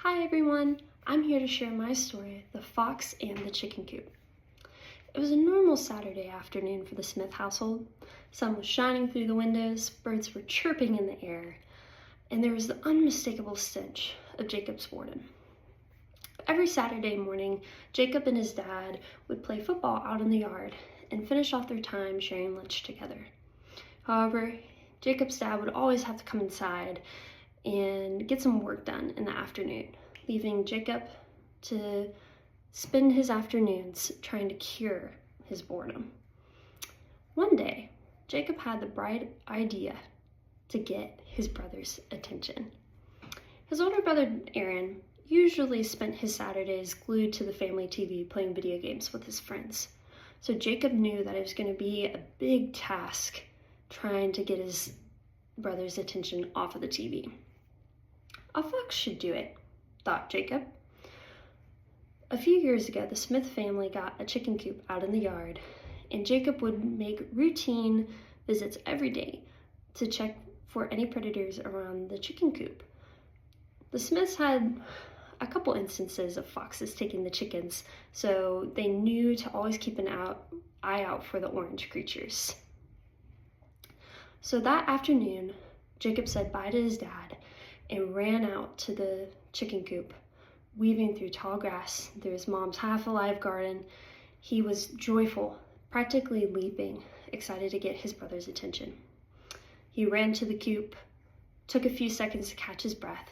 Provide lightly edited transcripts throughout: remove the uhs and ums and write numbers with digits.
Hi everyone, I'm here to share my story, The Fox and the Chicken Coop. It was a normal Saturday afternoon for the Smith household. Sun was shining through the windows, birds were chirping in the air, and there was the unmistakable stench of Jacob's boredom. Every Saturday morning, Jacob and his dad would play football out in the yard and finish off their time sharing lunch together. However, Jacob's dad would always have to come inside and get some work done in the afternoon, leaving Jacob to spend his afternoons trying to cure his boredom. One day, Jacob had the bright idea to get his brother's attention. His older brother, Aaron, usually spent his Saturdays glued to the family TV playing video games with his friends. So Jacob knew that it was going to be a big task trying to get his brother's attention off of the TV. A fox should do it, thought Jacob. A few years ago, the Smith family got a chicken coop out in the yard, and Jacob would make routine visits every day to check for any predators around the chicken coop. The Smiths had a couple instances of foxes taking the chickens, so they knew to always keep an eye out for the orange creatures. So that afternoon, Jacob said bye to his dad and ran out to the chicken coop, weaving through tall grass through his mom's half-alive garden. He was joyful, practically leaping, excited to get his brother's attention. He ran to the coop, took a few seconds to catch his breath,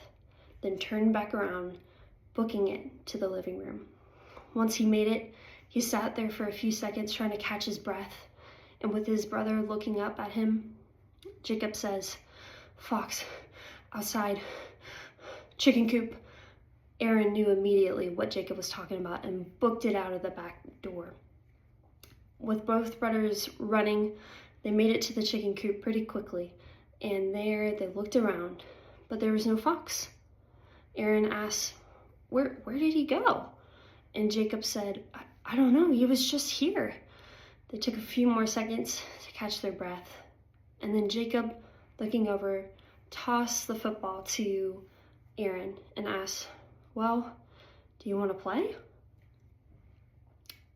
then turned back around, booking it to the living room. Once he made it, he sat there for a few seconds trying to catch his breath, and with his brother looking up at him, Jacob says, "Fox, outside, chicken coop." Aaron knew immediately what Jacob was talking about and booked it out of the back door. With both brothers running, they made it to the chicken coop pretty quickly, and there they looked around, but there was no fox. Aaron asked, where did he go? And Jacob said, I don't know, he was just here. They took a few more seconds to catch their breath, and then Jacob, looking over, tossed the football to Aaron and asked, "Well, do you want to play?"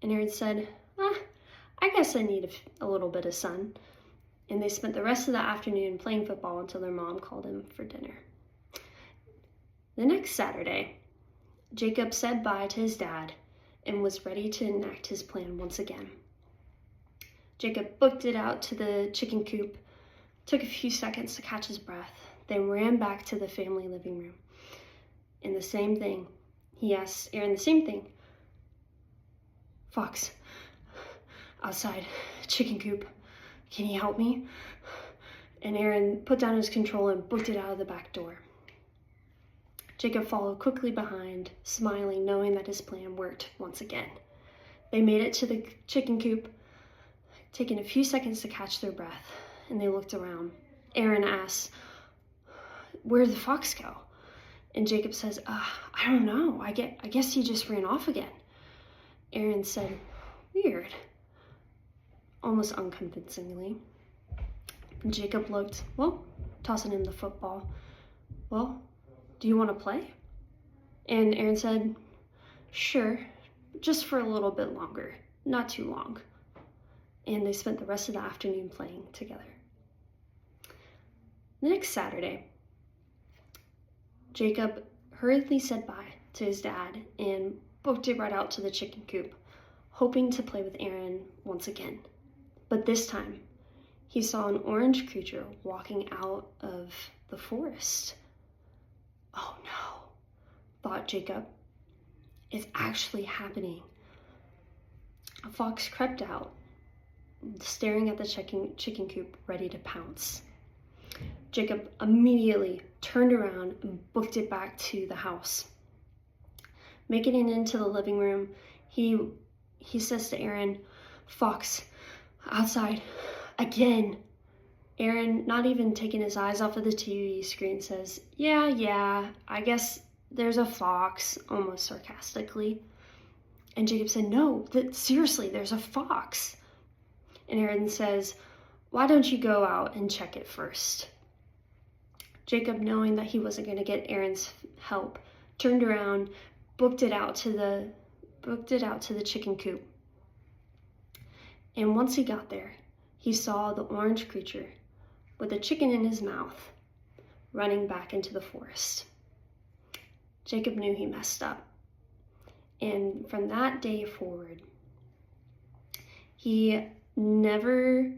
And Aaron said, I guess I need a little bit of sun. And they spent the rest of the afternoon playing football until their mom called him for dinner. The next Saturday, Jacob said bye to his dad and was ready to enact his plan once again. Jacob booked it out to the chicken coop, took a few seconds to catch his breath, then ran back to the family living room. And the same thing, he asked Aaron the same thing. "Fox, outside, chicken coop, can you help me?" And Aaron put down his control and booked it out of the back door. Jacob followed quickly behind, smiling, knowing that his plan worked once again. They made it to the chicken coop, taking a few seconds to catch their breath, and they looked around. Aaron asked, "Where did the fox go?" And Jacob says, I don't know. I guess he just ran off again. Aaron said, "Weird," almost unconvincingly. And Jacob looked, tossing him the football. "Well, do you want to play?" And Aaron said, "Sure, just for a little bit longer, not too long." And they spent the rest of the afternoon playing together. The next Saturday, Jacob hurriedly said bye to his dad and booked it right out to the chicken coop, hoping to play with Aaron once again. But this time, he saw an orange creature walking out of the forest. "Oh no," thought Jacob. "It's actually happening." A fox crept out, staring at the chicken coop, ready to pounce. Jacob immediately turned around and booked it back to the house. Making it into the living room, he says to Aaron, "Fox, outside, again." Aaron, not even taking his eyes off of the TV screen, says, Yeah, I guess there's a fox," almost sarcastically. And Jacob said, "No, seriously, there's a fox." And Aaron says, "Why don't you go out and check it first?" Jacob, knowing that he wasn't going to get Aaron's help, turned around, booked it out to the chicken coop. And once he got there, he saw the orange creature with a chicken in his mouth running back into the forest. Jacob knew he messed up. And from that day forward, he never